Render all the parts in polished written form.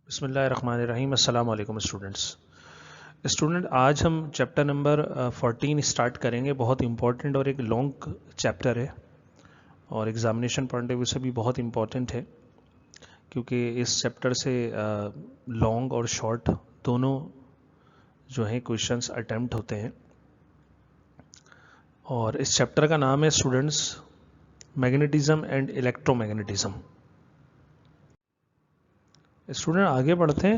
बिस्मिल्लाहिर्रहमानिर्रहीम। अस्सलाम वालेकुम स्टूडेंट, आज हम चैप्टर नंबर 14 स्टार्ट करेंगे। बहुत इंपॉर्टेंट और एक लॉन्ग चैप्टर है और एग्जामिनेशन पॉइंट ऑफ व्यू से भी बहुत इंपॉर्टेंट है, क्योंकि इस चैप्टर से लॉन्ग और शॉर्ट दोनों जो हैं क्वेश्चंस अटेम्प्ट होते हैं। और इस चैप्टर का नाम है students magnetism and electromagnetism. Student आगे बढ़ते हैं।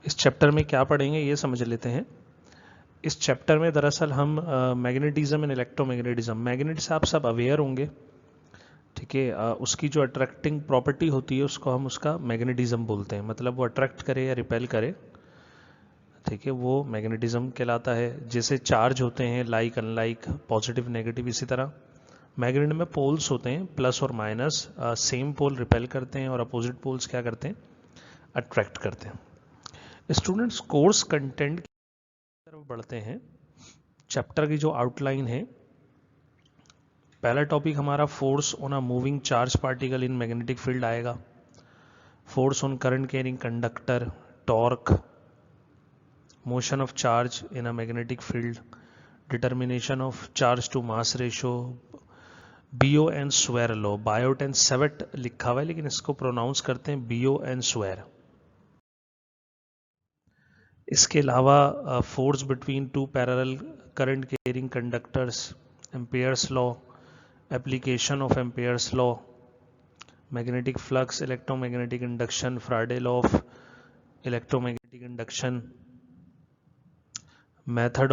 इस चैप्टर में क्या पढ़ेंगे ये समझ लेते हैं। इस चैप्टर में दरअसल हम मैग्नेटिज्म एंड इलेक्ट्रोमैग्नेटिज्म, मैग्नेट से आप सब अवेयर होंगे, ठीक है। उसकी जो अट्रैक्टिंग प्रॉपर्टी होती है उसको हम उसका मैग्नेटिज्म बोलते हैं, मतलब वो अट्रैक्ट करे या रिपेल करे, ठीक है, वो मैग्नेटिज्म कहलाता है। जैसे चार्ज होते हैं लाइक अनलाइक, पॉजिटिव नेगेटिव, इसी तरह मैग्नेट में पोल्स होते हैं प्लस और माइनस। सेम पोल रिपेल करते हैं और अपोजिट पोल्स क्या करते हैं, अट्रैक्ट करते हैं। स्टूडेंट्स कोर्स कंटेंट की तरफ बढ़ते हैं। चैप्टर की जो आउटलाइन है, पहला टॉपिक हमारा force on a moving charge particle in magnetic field आएगा, force on current carrying conductor, torque, motion of charge in a magnetic field, determination of charge to mass ratio, Biot and Savart law. Biot and Savart लिखा हुआ है लेकिन इसको pronounce करते हैं बियो and Savart. इसके अलावा force between two parallel current carrying conductors, Ampere's law, application of Ampere's law, magnetic flux, electromagnetic induction, Faraday law of electromagnetic induction, method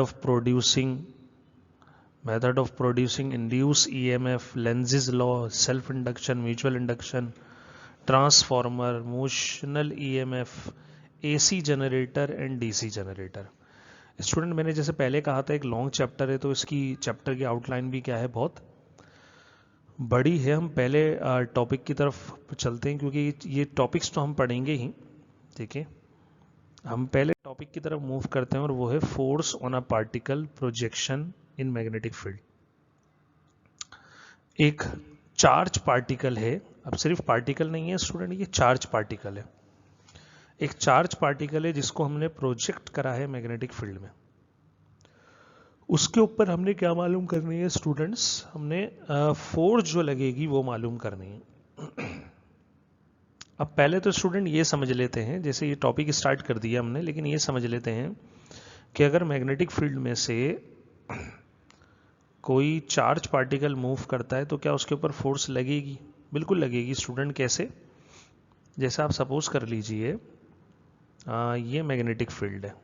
of producing induce EMF, Lenz's law, self induction, mutual induction, transformer, motional EMF, AC generator and DC generator. Student मैंने जैसे पहले कहा था एक long chapter है, तो इसकी chapter की आउटलाइन भी क्या है, बहुत बड़ी है। हम पहले टॉपिक की तरफ चलते हैं, क्योंकि ये टॉपिक्स तो हम पढ़ेंगे ही, ठीक है। हम पहले टॉपिक की तरफ मूव करते हैं और वो है force on a particle projection in magnetic field. एक चार्ज पार्टिकल है, अब सिर्फ पार्टिकल नहीं है स्टूडेंट, ये चार्ज पार्टिकल है। एक चार्ज पार्टिकल है जिसको हमने प्रोजेक्ट करा है मैग्नेटिक फील्ड में। उसके ऊपर हमने क्या मालूम करनी है स्टूडेंट्स, हमने फोर्स जो लगेगी वो मालूम करनी है। अब पहले तो स्टूडेंट ये समझ लेते हैं, जैसे ये टॉपिक स्टार्ट कर दिया हमने, लेकिन ये समझ लेते हैं कि अगर मैग्नेटिक फील्ड में से कोई चार्ज पार्टिकल मूव करता है तो क्या उसके ऊपर फोर्स लगेगी? बिल्कुल लगेगी स्टूडेंट। कैसे? जैसे आप सपोज कर लीजिए ये मैग्नेटिक फील्ड है,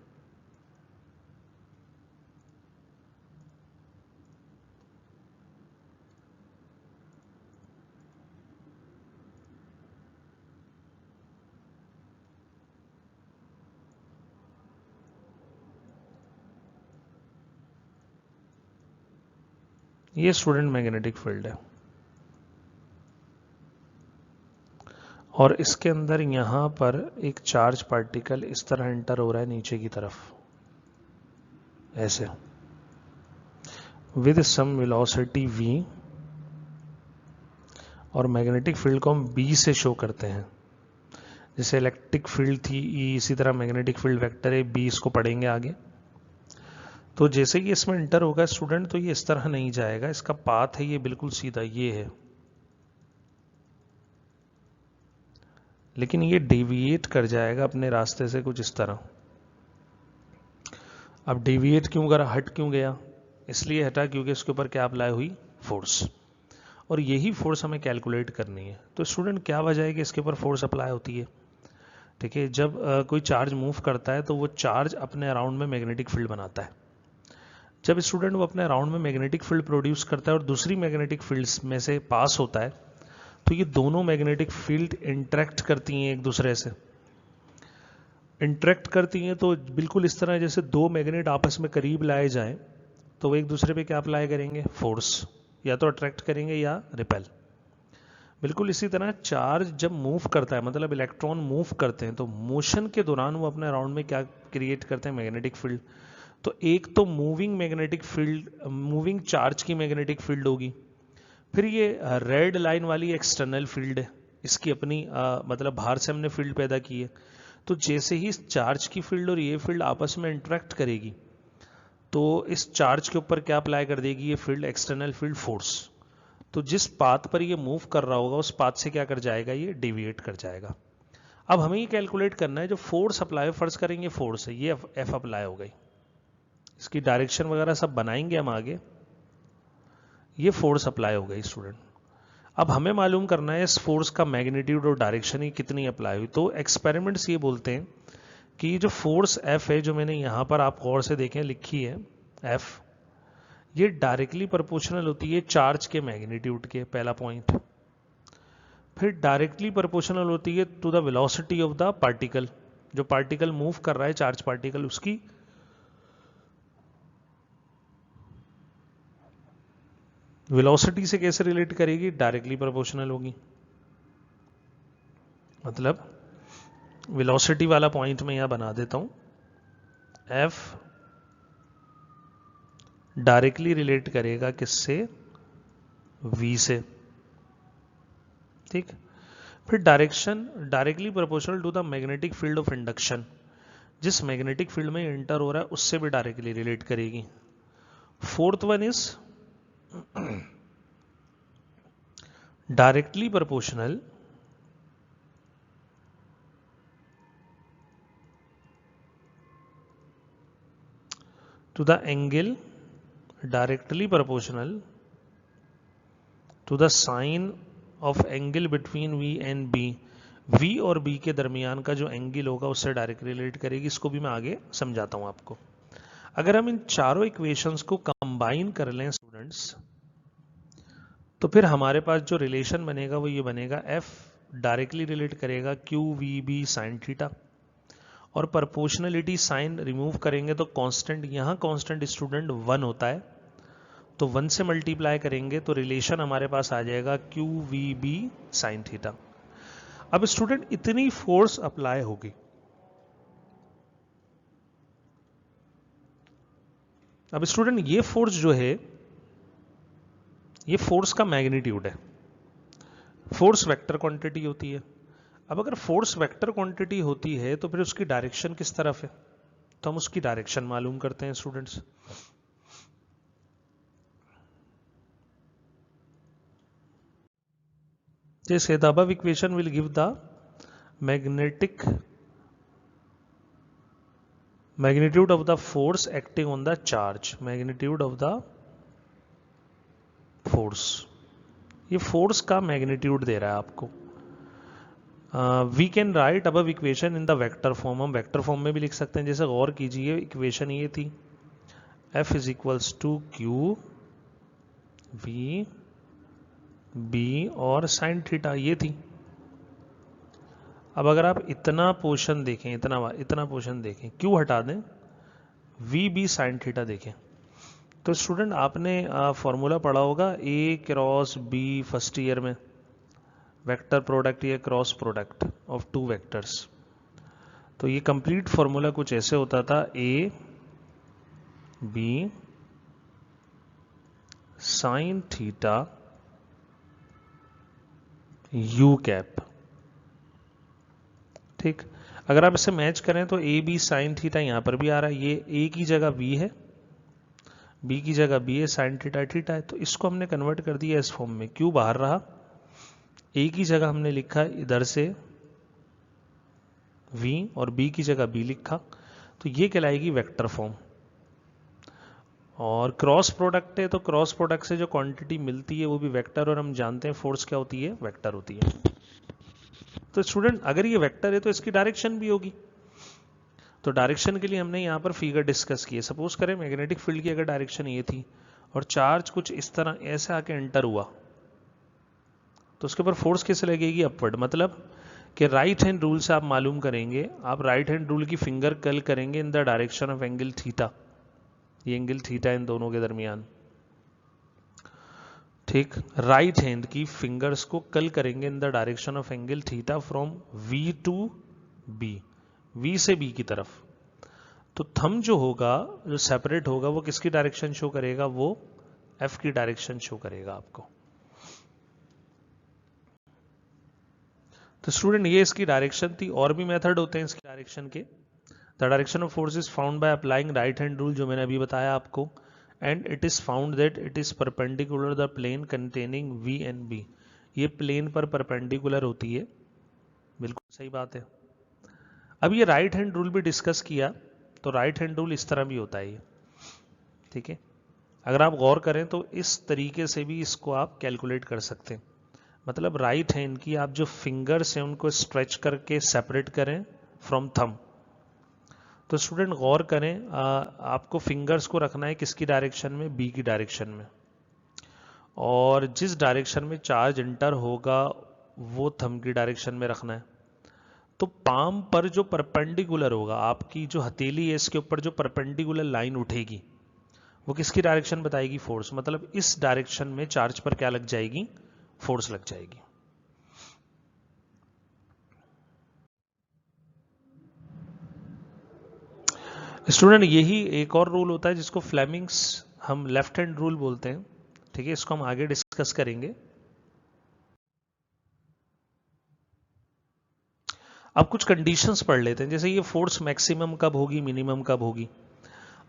ये स्टूडेंट मैग्नेटिक फील्ड है, और इसके अंदर यहां पर एक चार्ज पार्टिकल इस तरह एंटर हो रहा है नीचे की तरफ, ऐसे विद सम वेलोसिटी v, और मैग्नेटिक फील्ड को हम b से शो करते हैं। जैसे इलेक्ट्रिक फील्ड थी E, इसी तरह मैग्नेटिक फील्ड वेक्टर है B, इसको पढ़ेंगे आगे। तो जैसे कि इसमें एंटर होगा स्टूडेंट, तो ये इस तरह नहीं जाएगा, इसका पाथ है ये बिल्कुल सीधा ये है, लेकिन ये डेविएट कर जाएगा अपने रास्ते से कुछ इस तरह। अब डेविएट क्यों करा, हट क्यों गया? इसलिए हटा क्योंकि इसके ऊपर क्या अप्लाई हुई, फोर्स, और यही फोर्स हमें कैलकुलेट करनी है। तो स्टूडेंट क्या वजह है कि इसके ऊपर फोर्स अप्लाई होती है? ठीक है, जब कोई चार्ज मूव करता है तो वो चार्ज अपने अराउंड में मैग्नेटिक फील्ड बनाता है। जब स्टूडेंट वो अपने अराउंड में मैग्नेटिक फील्ड प्रोड्यूस करता है और दूसरी मैग्नेटिक फील्ड्स में से पास होता है, तो ये दोनों मैग्नेटिक फील्ड इंटरेक्ट करती हैं एक दूसरे से। इंटरेक्ट करती हैं तो बिल्कुल इस तरह जैसे दो मैग्नेट आपस में करीब लाए जाएं, तो वो एक दूसरे पे क्या अप्लाई करेंगे, फोर्स, या तो अट्रैक्ट करेंगे या रिपेल। बिल्कुल इसी तरह चार्ज जब मूव करता है, मतलब इलेक्ट्रॉन मूव करते हैं, तो मोशन के दौरान वो अपने अराउंड में क्या क्रिएट करते हैं, मैग्नेटिक फील्ड। तो एक तो moving magnetic field, moving charge की मैग्नेटिक फील्ड होगी, फिर ये रेड लाइन वाली एक्सटर्नल फील्ड है, इसकी अपनी मतलब बाहर से हमने फील्ड पैदा की है। तो जैसे ही इस चार्ज की फील्ड और ये फील्ड आपस में इंटरेक्ट करेगी तो इस चार्ज के ऊपर क्या अप्लाई कर देगी ये फील्ड, एक्सटर्नल फील्ड फोर्स। तो जिस पाथ पर ये मूव कर रहा होगा उस पाथ से क्या कर जाएगा, ये डेविएट कर जाएगा। अब हमें ये कैलकुलेट करना है जो फोर्स अप्लाई, फर्ज करेंगे फोर्स है, ये एफ अप्लाई हो गई, इसकी डायरेक्शन वगैरह सब बनाएंगे हम आगे। ये फोर्स अप्लाई हो गई स्टूडेंट। अब हमें मालूम करना है इस फोर्स का मैग्नीट्यूड और डायरेक्शन ही कितनी अप्लाई हुई। तो एक्सपेरिमेंट्स ये बोलते हैं कि जो फोर्स एफ है, जो मैंने यहां पर आप गौर से देखें लिखी है एफ, ये डायरेक्टली प्रोपोर्शनल होती है चार्ज के मैग्नीट्यूड के, पहला पॉइंट। फिर डायरेक्टली प्रोपोर्शनल होती है to the velocity of the particle, जो पार्टिकल मूव कर रहा है चार्ज पार्टिकल, उसकी वेलोसिटी से कैसे रिलेट करेगी, डायरेक्टली प्रोपोर्शनल होगी। मतलब वेलोसिटी वाला पॉइंट मैं यहां बना देता हूं, एफ डायरेक्टली रिलेट करेगा किससे, v से, ठीक। फिर direction directly proportional to the magnetic field of induction, जिस मैग्नेटिक फील्ड में एंटर हो रहा है उससे भी डायरेक्टली रिलेट करेगी। Fourth one is directly proportional to the angle, directly proportional to the sine of angle between V and B, V और B के दरमियान का जो एंगल होगा उससे डायरेक्ट रिलेट करेगी। इसको भी मैं आगे समझाता हूं आपको। अगर हम इन चारों इक्वेशंस को कंबाइन कर लें स्टूडेंट्स, तो फिर हमारे पास जो रिलेशन बनेगा वो ये बनेगा, F डायरेक्टली रिलेट करेगा q v B sine theta, और प्रोपोर्शनलिटी साइन रिमूव करेंगे तो कांस्टेंट, यहां कांस्टेंट स्टूडेंट 1 होता है, तो 1 से मल्टीप्लाई करेंगे तो रिलेशन हमारे पास आ जाएगा q v B sine theta. अब स्टूडेंट इतनी फोर्स अप्लाई होगी, अब स्टूडेंट ये फोर्स जो है ये फोर्स का मैग्नीट्यूड है, फोर्स वेक्टर क्वांटिटी होती है। अब अगर फोर्स वेक्टर क्वांटिटी होती है तो फिर उसकी डायरेक्शन किस तरफ है, तो हम उसकी डायरेक्शन मालूम करते हैं स्टूडेंट्स। जैसे the above equation will give the magnitude of the force acting on the charge, magnitude of the force, ये फोर्स का मैग्नीट्यूड दे रहा है आपको। We can write above equation in the vector form, हम वेक्टर फॉर्म में भी लिख सकते हैं। जैसे गौर कीजिए इक्वेशन ये थी, F is equals to q v B और साइन थीटा, ये थी। अब अगर आप इतना पोर्शन देखें, इतना पोर्शन देखें, क्यू हटा दें, वी बी साइन थीटा देखें, तो स्टूडेंट आपने फॉर्मूला पढ़ा होगा A cross B first year में, वेक्टर प्रोडक्ट या cross product of two vectors. तो ये कंप्लीट फॉर्मूला कुछ ऐसे होता था, A B sine theta u cap, ठीक। अगर आप इसे मैच करें तो ए बी साइन थीटा यहां पर भी आ रहा है, ये ए की जगह बी है, बी की जगह बी है, साइन थीटा थीटा है, तो इसको हमने कन्वर्ट कर दिया इस फॉर्म में, क्यू बाहर रहा, ए की जगह हमने लिखा इधर से v और b की जगह b लिखा, तो ये कहलाएगी वेक्टर फॉर्म। और क्रॉस प्रोडक्ट है तो क्रॉस प्रोडक्ट से जो क्वांटिटी मिलती है वो भी वेक्टर, और हम जानते हैं फोर्स क्या होती है, वेक्टर होती है। तो स्टूडेंट अगर ये वेक्टर है तो इसकी डायरेक्शन भी होगी, तो डायरेक्शन के लिए हमने यहाँ पर फिगर डिस्कस किए। सपोज करें मैग्नेटिक फील्ड की अगर डायरेक्शन ये थी और चार्ज कुछ इस तरह ऐसे आके एंटर हुआ, तो उसके ऊपर फोर्स कैसे लगेगी, अपवर्ड। मतलब कि राइट हैंड रूल से आप मालूम करेंगे, आप राइट हैंड रूल की फिंगर कर्ल करेंगे in the direction of angle theta, ये एंगल थीटा इन दोनों के दरमियान, ठीक। राइट हैंड की फिंगर्स को कर्ल करेंगे in the direction of angle theta from v to B, v से बी की तरफ। तो थंब जो होगा, जो सेपरेट होगा, वो किसकी डायरेक्शन शो करेगा, वो एफ की डायरेक्शन शो करेगा आपको। तो स्टूडेंट ये इसकी डायरेक्शन थी, और भी मेथड होते हैं इसकी डायरेक्शन के। The direction of force is found by applying right hand rule, जो मैंने अभी बताया आपको, and it is found that it is perpendicular the plane containing v and B. ये प्लेन पर परपेंडिकुलर होती है, बिल्कुल सही बात है। अब ये राइट हैंड रूल भी डिस्कस किया, तो राइट हैंड रूल इस तरह भी होता है ये, ठीक है। अगर आप गौर करें तो इस तरीके से भी इसको आप कैलकुलेट कर सकते हैं। मतलब राइट हैंड की आप जो फिंगर्स हैं उनको स्ट्रेच करके सेपरेट करें फ्रॉम थंब। तो स्टूडेंट गौर करें, आपको फिंगर्स को रखना है किसकी डायरेक्शन में, बी की डायरेक्शन में, और जिस डायरेक्शन में चार्ज इंटर होगा वो थंब की डायरेक्शन में रखना है। तो पाम पर जो परपेंडिकुलर होगा, आपकी जो हथेली है इसके ऊपर जो परपेंडिकुलर लाइन उठेगी वो किसकी डायरेक्शन बताएगी, फोर्स। मतलब इस डायरेक्शन में चार्ज पर क्या लग जाएगी, फोर्स लग जाएगी। स्टूडेंट यही एक और रूल होता है जिसको फ्लेमिंग्स हम लेफ्ट हैंड रूल बोलते हैं, ठीक है। इसको हम आगे डिस्कस करेंगे। अब कुछ कंडीशंस पढ़ लेते हैं, जैसे ये फोर्स मैक्सिमम कब होगी, मिनिमम कब होगी।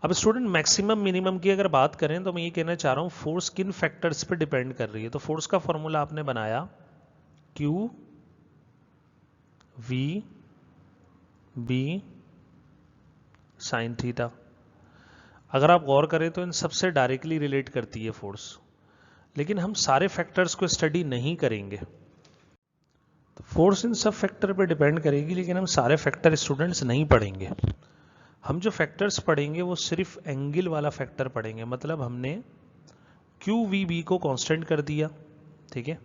अब स्टूडेंट मैक्सिमम मिनिमम की अगर बात करें तो मैं ये कहना चाह रहा हूं फोर्स किन फैक्टर्स पे डिपेंड कर रही है। तो फोर्स का फॉर्मूला आपने बनाया Q V B sine theta. अगर आप गौर करें तो इन सबसे डायरेक्टली रिलेट करती है फोर्स, लेकिन हम सारे फैक्टर्स को स्टडी नहीं करेंगे। तो फोर्स इन सब फैक्टर पे डिपेंड करेगी, लेकिन हम सारे फैक्टर स्टूडेंट्स नहीं पढ़ेंगे। हम जो फैक्टर्स पढ़ेंगे वो सिर्फ एंगल वाला फैक्टर पढ़ेंगे। मतलब हमने QVB को कांस्टेंट कर दिया, ठीक है,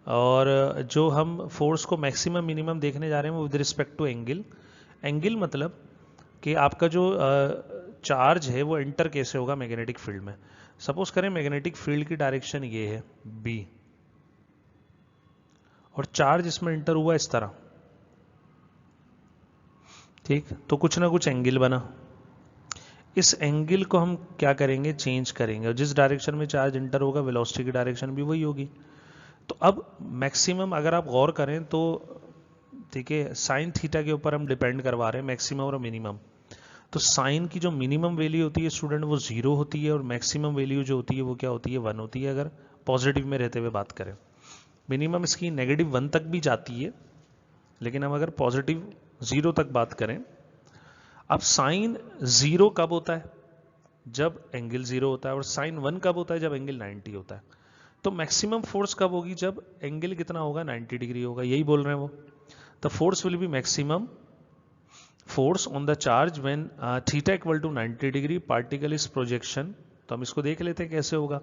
और जो हम फोर्स को मैक्सिमम मिनिमम देखने जा रहे हैं वो with respect to angle. Angle मतलब कि आपका जो चार्ज है वो एंटर कैसे होगा मैग्नेटिक फील्ड में। सपोज करें मैग्नेटिक फील्ड की डायरेक्शन ये है B, और चार्ज इसमें एंटर हुआ इस तरह, ठीक। तो कुछ ना कुछ एंगल बना, इस एंगल को हम क्या करेंगे, चेंज करेंगे, और जिस डायरेक्शन में चार्ज एंटर होगा वेलोसिटी की डायरेक्शन भी वही होगी। तो अब मैक्सिमम अगर आप गौर करें तो, ठीक है, साइन थीटा के ऊपर हम डिपेंड करवा रहे हैं मैक्सिमम और मिनिमम। तो साइन की जो मिनिमम वैल्यू होती है स्टूडेंट वो 0 होती है, और मैक्सिमम वैल्यू जो होती है वो क्या होती है, 1 होती है, अगर पॉजिटिव में रहते हुए बात करें। मिनिमम इसकी -1 तक भी जाती है, लेकिन हम अगर पॉजिटिव 0 तक बात करें। अब साइन 0 कब होता है, जब एंगल 0 होता है, और साइन 1 कब होता है, जब एंगल 90 होता है। तो मैक्सिमम फोर्स कब होगी, जब एंगल कितना होगा, 90 डिग्री होगा, यही बोल रहे हैं वो। The force will be maximum force on the charge when theta equal to 90 degree, particle is projection. तो हम इसको देख लेते हैं कैसे होगा।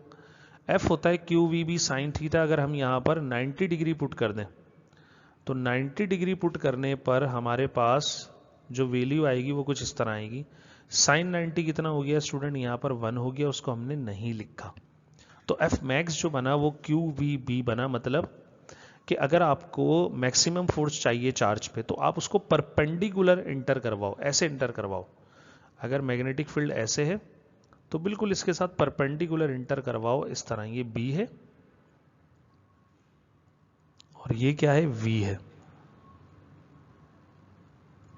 F होता है QVB साइन थीटा। अगर हम यहाँ पर 90 डिग्री पुट कर दें तो 90 डिग्री पुट करने पर हमारे पास जो वैल्यू आएगी वो कुछ इस तरह आएगी। साइन 90 कितना हो गया स्टूडेंट, यहाँ पर 1 हो गया, उसको हमने नहीं लिखा। तो F मैक्स जो बना वो QVB बना। मतलब कि अगर आपको मैक्सिमम फोर्स चाहिए चार्ज पे तो आप उसको परपेंडिकुलर इंटर करवाओ, ऐसे इंटर करवाओ। अगर मैग्नेटिक फील्ड ऐसे है तो बिल्कुल इसके साथ परपेंडिकुलर इंटर करवाओ, इस तरह। ये B है और ये क्या है, V है।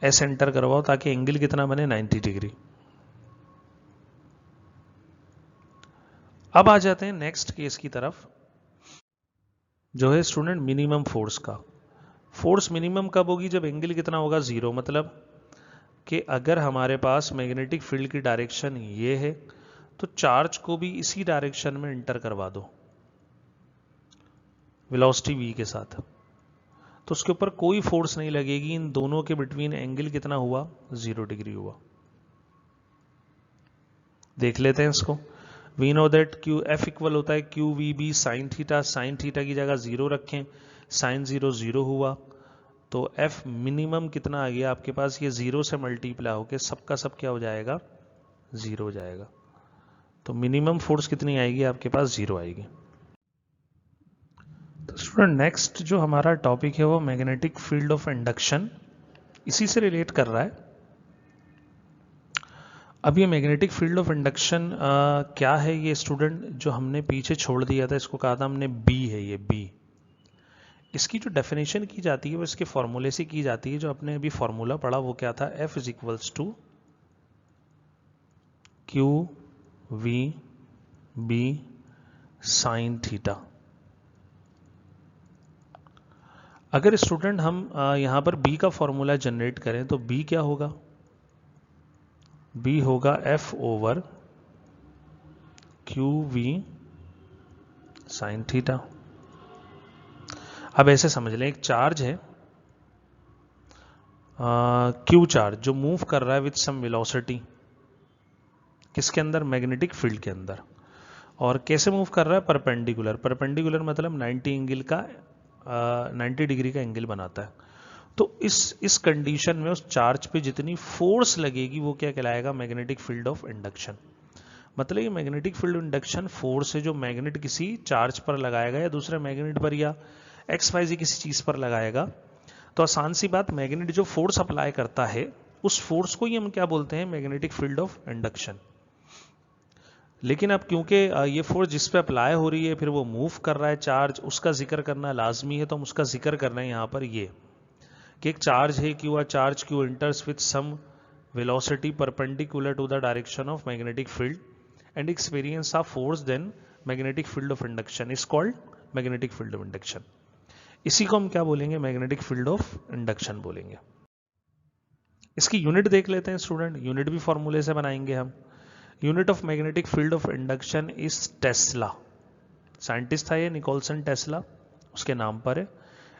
ऐसे एंटर करवाओ ताकि एंगल कितना बने, 90 डिग्री। अब आ जाते हैं नेक्स्ट केस की तरफ, जो है स्टूडेंट मिनिमम फोर्स का। फोर्स मिनिमम कब होगी, जब एंगल कितना होगा, 0। मतलब कि अगर हमारे पास मैग्नेटिक फील्ड की डायरेक्शन ये है तो चार्ज को भी इसी डायरेक्शन में इंटर करवा दो वेलोसिटी v के साथ, तो उसके ऊपर कोई फोर्स नहीं लगेगी। इन दोनों के बिटवीन एंगल कितना हुआ, 0 डिग्री हुआ। देख लेते हैं इसको। We know that q F equal होता है q v B sine theta. Sine theta की जगह 0 रखें, साइन 0 0 हुआ, तो एफ मिनिमम कितना आ गया आपके पास, ये 0 से मल्टीप्लाई होकर सबका सब क्या हो जाएगा, 0 हो जाएगा। तो मिनिमम फोर्स कितनी आएगी आपके पास, 0 आएगी। तो स्टूडेंट नेक्स्ट जो हमारा टॉपिक है वो मैग्नेटिक फील्ड ऑफ इंडक्शन, इसी से रिलेट कर रहा है। अब ये मैग्नेटिक फील्ड ऑफ इंडक्शन क्या है, ये स्टूडेंट जो हमने पीछे छोड़ दिया था, इसको कहा था हमने बी है, ये बी। इसकी जो डेफिनेशन की जाती है वो इसके फॉर्मूले से की जाती है, जो आपने अभी फॉर्मूला पढ़ा वो क्या था, F is equals to q v B sine theta. अगर स्टूडेंट हम यहां पर B का फॉर्मूला जनरेट करें तो B क्या होगा, B होगा F over q v sine theta. अब ऐसे समझ लें, एक चार्ज है क्यू चार्ज जो मूव कर रहा है विथ सम वेलोसिटी, किसके अंदर, मैग्नेटिक फील्ड के अंदर। और कैसे मूव कर रहा है, परपेंडिकुलर। परपेंडिकुलर मतलब 90 एंगल का 90 डिग्री का एंगल बनाता है। तो इस कंडीशन में उस चार्ज पे जितनी फोर्स लगेगी वो क्या कहलाएगा, मैग्नेटिक फील्ड ऑफ इंडक्शन। मतलब ये मैग्नेटिक फील्ड इंडक्शन फोर्स है जो मैग्नेट किसी चार्ज पर लगाएगा या दूसरे मैग्नेट पर या एक्स वाई जी किसी चीज पर लगाएगा। तो आसान सी बात, मैग्नेट जो फोर्स अप्लाई करता है उस फोर्स को ही हम क्या बोलते हैं, मैग्नेटिक फील्ड ऑफ इंडक्शन। लेकिन अब क्योंकि ये फोर्स जिस पे अप्लाई हो रही है फिर वो मूव कर रहा है चार्ज, उसका जिक्र करना लाजमी है, तो हम उसका जिक्र कर रहे हैं यहाँ पर ये कि एक चार्ज है q, charge q enters with some velocity perpendicular to the direction of magnetic field and experience of force then magnetic field of induction is called magnetic field of induction. इसी को हम क्या बोलेंगे, मैग्नेटिक फील्ड ऑफ इंडक्शन बोलेंगे। इसकी unit देख लेते हैं स्टूडेंट, यूनिट भी फॉर्मूले से बनाएंगे हम। Unit of magnetic field of induction is Tesla. Scientist था ये निकोलसन टेस्ला, उसके नाम पर है।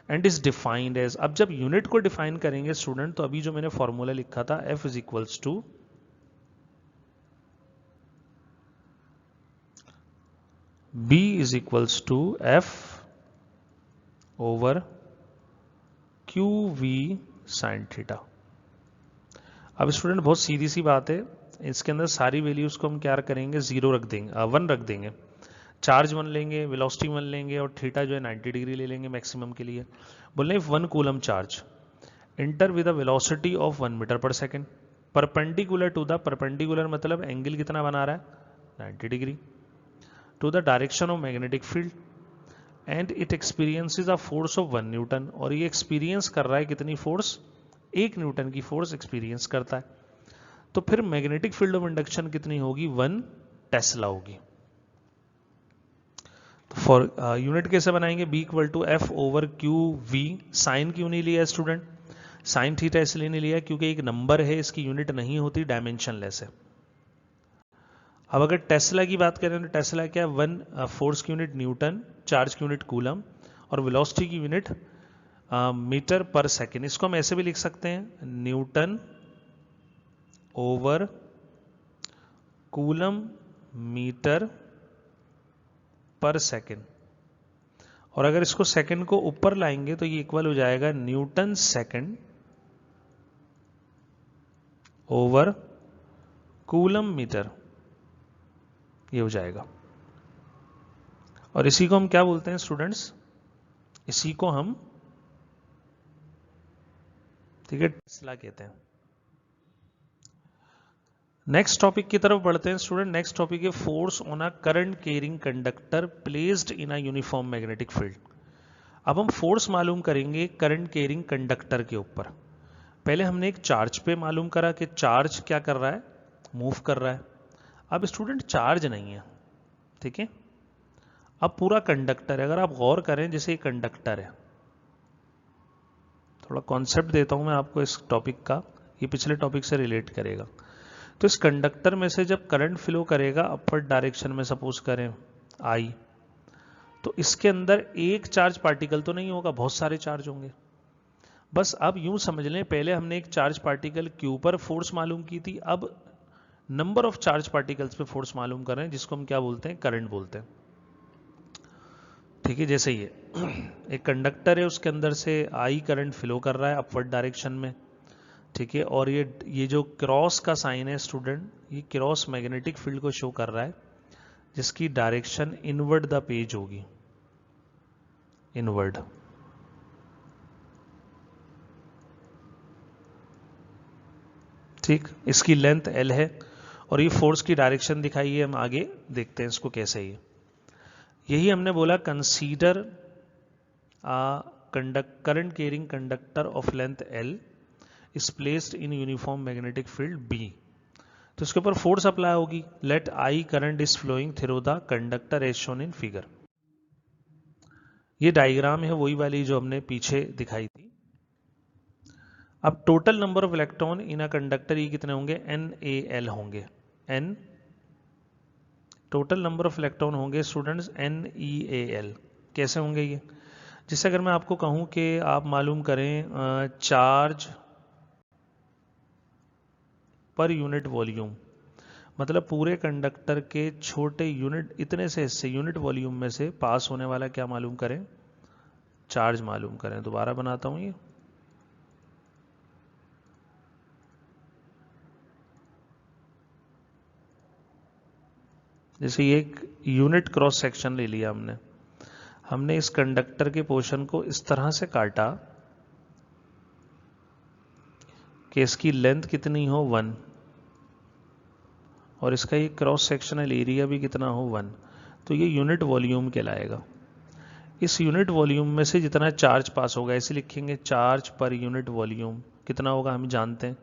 एंड इज डिफाइंड एज, अब जब यूनिट को डिफाइन करेंगे स्टूडेंट तो अभी जो मैंने फॉर्मूला लिखा था F is equals to B is equals to F over q v sine theta. अब स्टूडेंट बहुत सीधी सी बात है, इसके अंदर सारी वैल्यूज को हम क्या करेंगे, जीरो रख देंगे, 1 रख देंगे। चार्ज 1 लेंगे, वेलोसिटी 1 लेंगे और थीटा जो है 90 डिग्री ले लेंगे मैक्सिमम के लिए। बोले 1 coulomb charge enter with a velocity of 1 metre per second perpendicular to the, perpendicular मतलब एंगल कितना बना रहा है 90 degree, to the direction of magnetic field and it experiences a force of 1 newton. और ये एक्सपीरियंस कर रहा है कितनी फोर्स, 1 न्यूटन की फोर्स एक्सपीरियंस करता है। तो फिर मैग्नेटिक फील्ड ऑफ इंडक्शन कितनी होगी, 1 टेस्ला होगी। तो फॉर यूनिट कैसे बनाएंगे, B equal to F over q v. Sine क्यों नहीं लिया स्टूडेंट, साइन थीटा इसलिए नहीं लिया क्योंकि एक नंबर है, इसकी यूनिट नहीं होती, डायमेंशनलेस है। अब अगर टेस्ला की बात करें तो टेस्ला क्या है, 1 फोर्स की यूनिट न्यूटन, चार्ज की यूनिट कूलम और वेलोसिटी की यूनिट मीटर पर सेकेंड। इसको हम ऐसे भी लिख सकते हैं, Newton over coulomb metre per second. और अगर इसको सेकेंड को ऊपर लाएंगे तो ये इक्वल हो जाएगा newton second over coulomb metre, ये हो जाएगा। और इसी को हम क्या बोलते हैं स्टूडेंट्स, इसी को हम, ठीक है, टेस्ला कहते हैं। नेक्स्ट टॉपिक की तरफ बढ़ते हैं स्टूडेंट। नेक्स्ट टॉपिक है force on a current carrying conductor placed in a uniform magnetic field. अब हम फोर्स मालूम करेंगे करंट कैरिंग कंडक्टर के ऊपर। पहले हमने एक चार्ज पे मालूम करा कि चार्ज क्या कर रहा है, मूव कर रहा है। अब स्टूडेंट चार्ज नहीं है, ठीक है, अब पूरा कंडक्टर है। अगर आप गौर करें जैसे ये कंडक्टर है, थोड़ा कॉन्सेप्ट देता हूं मैं आपको इस टॉपिक का, ये पिछले टॉपिक से रिलेट करेगा। तो इस कंडक्टर में से जब करंट फ्लो करेगा अपवर्ड डायरेक्शन में, सपोज करें I, तो इसके अंदर एक चार्ज पार्टिकल तो नहीं होगा, बहुत सारे चार्ज होंगे। बस अब यूं समझ लें, पहले हमने एक चार्ज पार्टिकल Q पर फोर्स मालूम की थी, अब नंबर ऑफ चार्ज पार्टिकल्स पे फोर्स मालूम कर रहे हैं, जिसको हम क्या बोलते हैं, करंट बोलते हैं। ठीक है, जैसे ये एक कंडक्टर है, उसके अंदर से I करंट फ्लो कर रहा है अपवर्ड डायरेक्शन में, ठीक है, और ये जो क्रॉस का साइन है स्टूडेंट, ये क्रॉस मैग्नेटिक फील्ड को शो कर रहा है, जिसकी डायरेक्शन इनवर्ड द पेज होगी, इनवर्ड। ठीक, इसकी लेंथ L है और ये फोर्स की डायरेक्शन दिखाई है, हम आगे देखते हैं इसको कैसे। ही यही हमने बोला, consider current carrying conductor of length L is placed in uniform magnetic field B. तो इसके ऊपर फोर्स अप्लाई होगी. Let I current is flowing through the conductor as shown in figure. ये डायग्राम है वही वाली जो हमने पीछे दिखाई थी. अब total number of electron in a conductor ये कितने होंगे? NaL होंगे. N total number of electron होंगे स्टूडेंट्स NeAl. कैसे होंगे ये? जिससे अगर मैं आपको कहूं कि आप मालूम करें चार्ज पर यूनिट वॉल्यूम, मतलब पूरे कंडक्टर के छोटे यूनिट इतने से हिस्से यूनिट वॉल्यूम में से पास होने वाला क्या मालूम करें? चार्ज मालूम करें. दोबारा बनाता हूं ये. जैसे ये एक यूनिट क्रॉस सेक्शन ले लिया हमने इस कंडक्टर के पोर्शन को इस तरह से काटा कि इसकी लेंथ कितनी हो 1 और इसका ये क्रॉस सेक्शनल एरिया भी कितना हो 1. तो ये यूनिट वॉल्यूम कहलाएगा. इस यूनिट वॉल्यूम में से जितना चार्ज पास होगा ऐसे लिखेंगे चार्ज पर यूनिट वॉल्यूम कितना होगा हम जानते हैं.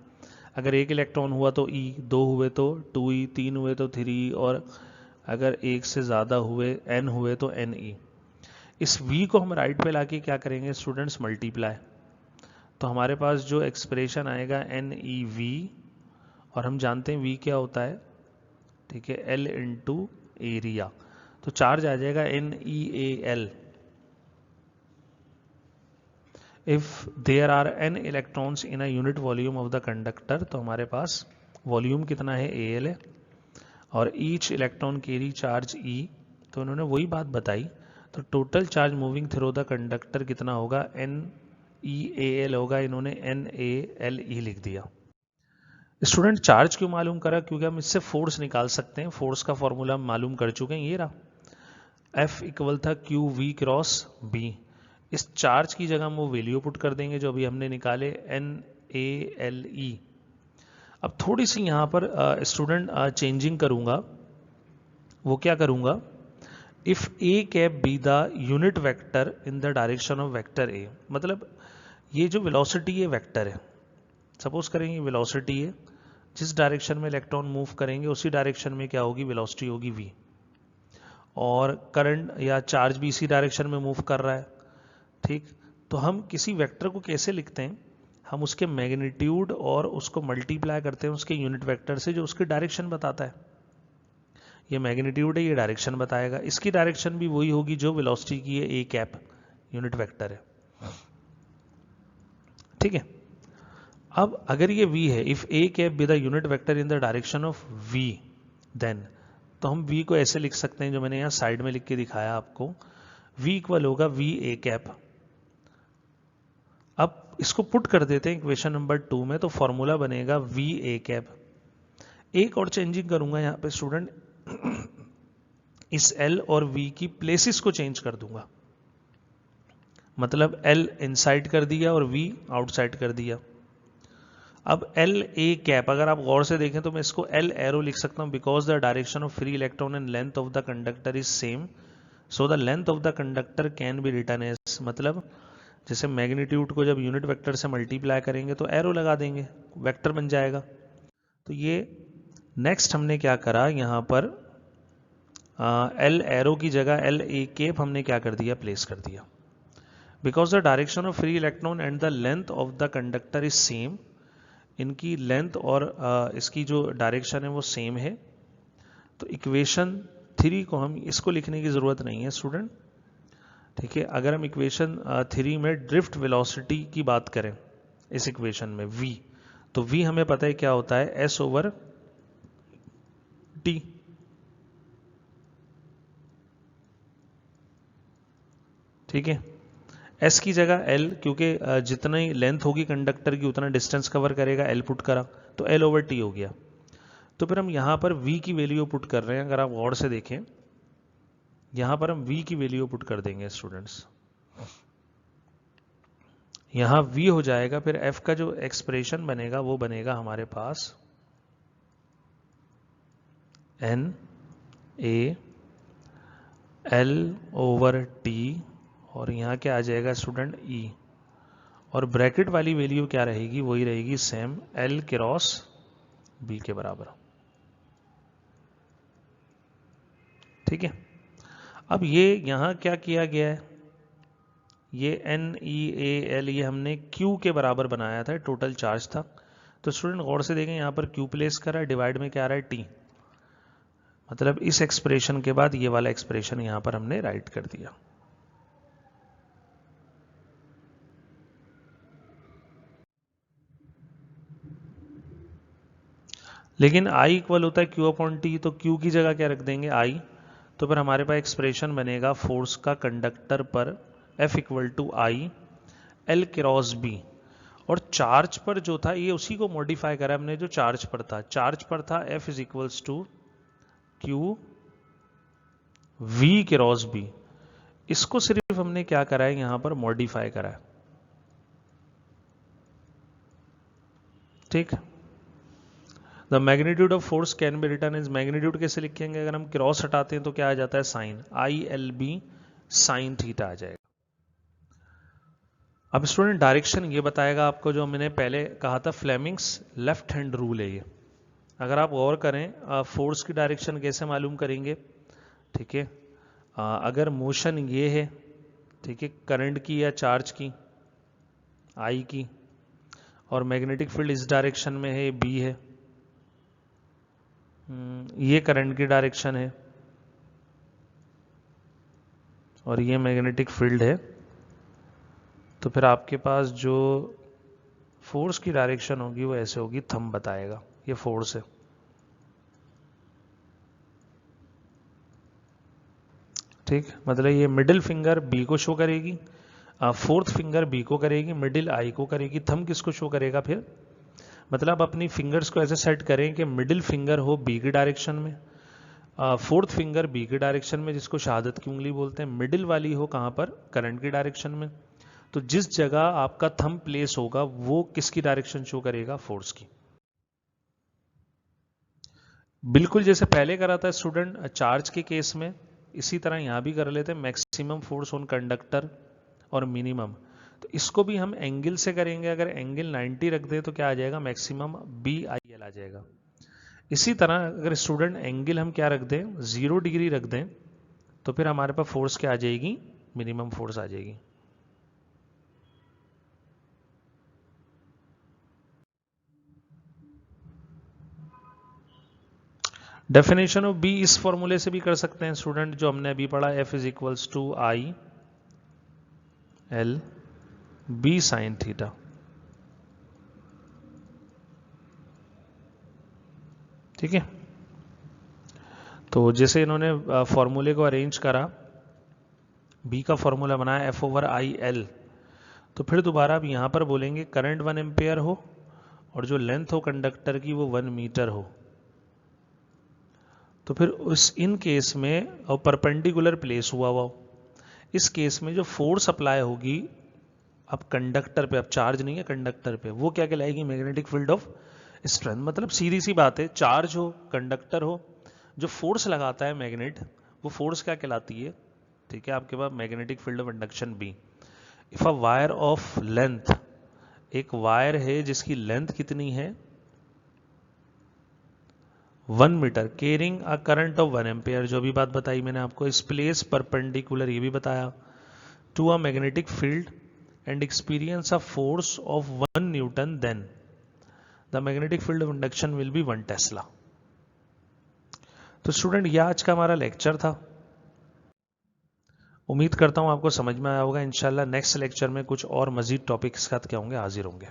अगर एक इलेक्ट्रॉन हुआ तो E, 2 हुए तो 2E, 3 हुए तो 3E और अगर एक से ज़्यादा हुए N हुए तो Ne. इस V को हम राइट पे लाके क्या करेंगे स्टूडेंट्स? मल्टीप्लाई. तो हमारे पास जो एक्सप्रेशन आएगा NeV और हम जानते हैं V क्या होता है, ठीक है, L इंटू एरिया. तो चार्ज आ जाएगा NeAl. If there are n electrons in a unit volume of the conductor, तो हमारे पास वॉल्यूम कितना है? Al है और each electron carry charge E. तो उन्होंने वही बात बताई. तो total charge moving through the conductor कितना होगा? NeAl होगा. इन्होंने NaLe लिख दिया. स्टूडेंट चार्ज क्यों मालूम करा? क्योंकि हम इससे फोर्स निकाल सकते हैं. फोर्स का फॉर्मूला हम मालूम कर चुके हैं, ये रहा. F इक्वल था QV क्रॉस B. इस चार्ज की जगह हम वो वैल्यू पुट कर देंगे जो अभी हमने निकाले NaLe. अब थोड़ी सी यहाँ पर स्टूडेंट चेंजिंग करूँगा. वो क्या करूँगा? If A cap be the unit vector in the direction of vector A, मतलब ये जो वेलोसिटी है वेक्टर है. सपोज करेंगे वेलोसिटी है, जिस डायरेक्शन में इलेक्ट्रॉन मूव करेंगे उसी डायरेक्शन में क्या होगी? वेलोसिटी होगी V. और करंट या चार्ज भी इसी डायरेक्शन में मूव कर रहा है, ठीक. तो हम किसी वेक्टर को कैसे लिखते हैं? हम उसके मैग्नीट्यूड और उसको मल्टीप्लाई करते हैं उसके यूनिट वेक्टर से जो उसकी डायरेक्शन बताता है. ये मैग्नीट्यूड है, ये डायरेक्शन बताएगा. इसकी डायरेक्शन भी वही होगी जो वेलोसिटी की है, A कैप यूनिट वेक्टर है, ठीक है. अब अगर ये V है, if A cap be the unit vector in the direction of V, then तो हम V को ऐसे लिख सकते हैं जो मैंने यहाँ साइड में लिख के दिखाया आपको. V इक्वल होगा V A कैप. अब इसको पुट कर देते हैं इक्वेशन नंबर 2 में, तो फॉर्मूला बनेगा V A कैप. एक और चेंजिंग करूंगा यहाँ पे स्टूडेंट, इस L और V की प्लेसेस को चेंज कर दूंगा. मतलब L इनसाइड कर दिया और V आउटसाइड कर दिया. अब L A कैप अगर आप गौर से देखें तो मैं इसको L एरो लिख सकता हूं, because the direction of free electron and length of the conductor is same, so the length of the conductor can be written as. मतलब जैसे मैग्नीट्यूड को जब यूनिट वेक्टर से मल्टीप्लाई करेंगे तो एरो लगा देंगे, वेक्टर बन जाएगा. तो ये नेक्स्ट हमने क्या करा, यहाँ पर L एरो की जगह L A कैप हमने क्या कर दिया? प्लेस कर दिया. Because the direction of free electron and the length of the conductor is same, इनकी लेंथ और इसकी जो डायरेक्शन है वो सेम है. तो इक्वेशन 3 को हम इसको लिखने की ज़रूरत नहीं है स्टूडेंट, ठीक है. अगर हम इक्वेशन 3 में ड्रिफ्ट वेलोसिटी की बात करें इस इक्वेशन में V, तो V हमें पता है क्या होता है? S over T. ठीक है. S की जगह L, क्योंकि जितनी लेंथ होगी कंडक्टर की उतना डिस्टेंस कवर करेगा, L पुट करा तो L ओवर T हो गया. तो फिर हम यहाँ पर V की वैल्यू पुट कर रहे हैं. अगर आप गौर से देखें यहाँ पर हम V की वैल्यू पुट कर देंगे स्टूडेंट्स. यहाँ V हो जाएगा, फिर F का जो एक्सप्रेशन बनेगा वो बनेगा हमारे पास N A L over T और यहाँ क्या आ जाएगा स्टूडेंट E, और ब्रैकेट वाली वैल्यू क्या रहेगी, वही रहेगी सेम L क्रॉस B के बराबर। ठीक है, अब ये यहाँ क्या किया गया है, ये NEAL ये हमने Q के बराबर बनाया था, टोटल चार्ज था। तो स्टूडेंट गौर से देखें, यहाँ पर Q प्लेस करा है, डिवाइड में क्या आ रहा है T, मतलब इस एक्सप्रेशन के बाद ये वाला एक्सप्रेशन यहाँ पर हमने राइट कर दिया। लेकिन I इक्वल होता है Q अपॉन T, तो Q की जगह क्या रख देंगे I, तो फिर हमारे पास एक्सप्रेशन बनेगा फोर्स का कंडक्टर पर F equal to I L cross B, और चार्ज पर जो था ये उसी को मॉडिफाई करा हमने, जो चार्ज पर था, चार्ज पर था F is equals to Q V cross B, इसको सिर्फ हमने क्या करा है यहां पर मॉडिफाई करा है। ठीक, the magnitude of force can be return is, magnitude कैसे लिखेंगे, अगर हम क्रॉस हटाते हैं तो क्या आ जाता है साइन, ILB साइन थीटा आ जाएगा। अब स्टूडेंट डायरेक्शन ये बताएगा आपको, जो मैंने पहले कहा था फ्लेमिंग्स लेफ्ट हैंड रूल है ये। अगर आप गौर करें फोर्स की डायरेक्शन कैसे मालूम करेंगे, ठीक है, अगर मोशन ये है, ठीक है, करंट की या चार्ज की I की, और मैग्नेटिक फील्ड इस डायरेक्शन में है, B है, ये करंट की डायरेक्शन है और ये मैग्नेटिक फील्ड है, तो फिर आपके पास जो फोर्स की डायरेक्शन होगी वो ऐसे होगी, थंब बताएगा ये फोर्स है। ठीक, मतलब ये मिडिल फिंगर B को शो करेगी, फोर्थ फिंगर B को करेगी, मिडिल I को करेगी, थंब किसको शो करेगा फिर, मतलब अपनी फिंगर्स को ऐसे सेट करें कि मिडिल फिंगर हो B की डायरेक्शन में, फोर्थ फिंगर B की डायरेक्शन में, जिसको शहादत की उंगली बोलते हैं, मिडिल वाली हो कहां पर, करंट की डायरेक्शन में। तो जिस जगह आपका थंब प्लेस होगा वो किसकी डायरेक्शन शो करेगा, फोर्स की। बिल्कुल जैसे पहले करा था स्टूडेंट चार्ज के केस में, इसी तरह यहां भी कर लेते हैं, मैक्सिमम फोर्स ऑन कंडक्टर और मिनिमम। तो इसको भी हम एंगल से करेंगे, अगर एंगल 90 रख दे तो क्या आ जाएगा, मैक्सिमम BIL आ जाएगा। इसी तरह अगर स्टूडेंट एंगल हम क्या रख दें, 0 डिग्री रख दें, तो फिर हमारे पास फोर्स क्या आ जाएगी, मिनिमम फोर्स आ जाएगी। डेफिनेशन ऑफ B इस फॉर्मूले से भी कर सकते हैं स्टूडेंट, जो हमने अभी पढ़ा, F is equals to IL B sine theta. ठीक है, तो जैसे इन्होंने फॉर्मूले को अरेंज करा, B का फॉर्मूला बनाया F ओवर IL, तो फिर दोबारा अब यहां पर बोलेंगे करंट 1 एम्पेयर हो और जो लेंथ हो कंडक्टर की वो 1 मीटर हो, तो फिर उस इन केस में और परपेंडिकुलर प्लेस हुआ हो, इस केस में जो फोर्स अप्लाई होगी अब कंडक्टर पे, अब चार्ज नहीं है कंडक्टर पे, वो क्या कहलाएगी, मैग्नेटिक फील्ड ऑफ स्ट्रेंथ। मतलब सीधी सी बात है, चार्ज हो कंडक्टर हो, जो फोर्स लगाता है मैग्नेट, वो फोर्स क्या कहलाती है, ठीक है, आपके पास magnetic field of induction B। If a wire of length, एक वायर है जिसकी लेंथ कितनी है 1 metre, carrying a current of 1 ampere, जो भी बात बताई मैंने आपको, इस प्लेस परपेंडिकुलर ये भी बताया to a magnetic field and experience a force of 1 Newton, then the magnetic field of induction will be 1 Tesla। तो स्टूडेंट यह आज का हमारा लेक्चर था, उम्मीद करता हूं आपको समझ में आया होगा। इंशाल्लाह नेक्स्ट लेक्चर में कुछ और मजीद टॉपिक्स के साथ क्या होंगे, हाजिर होंगे।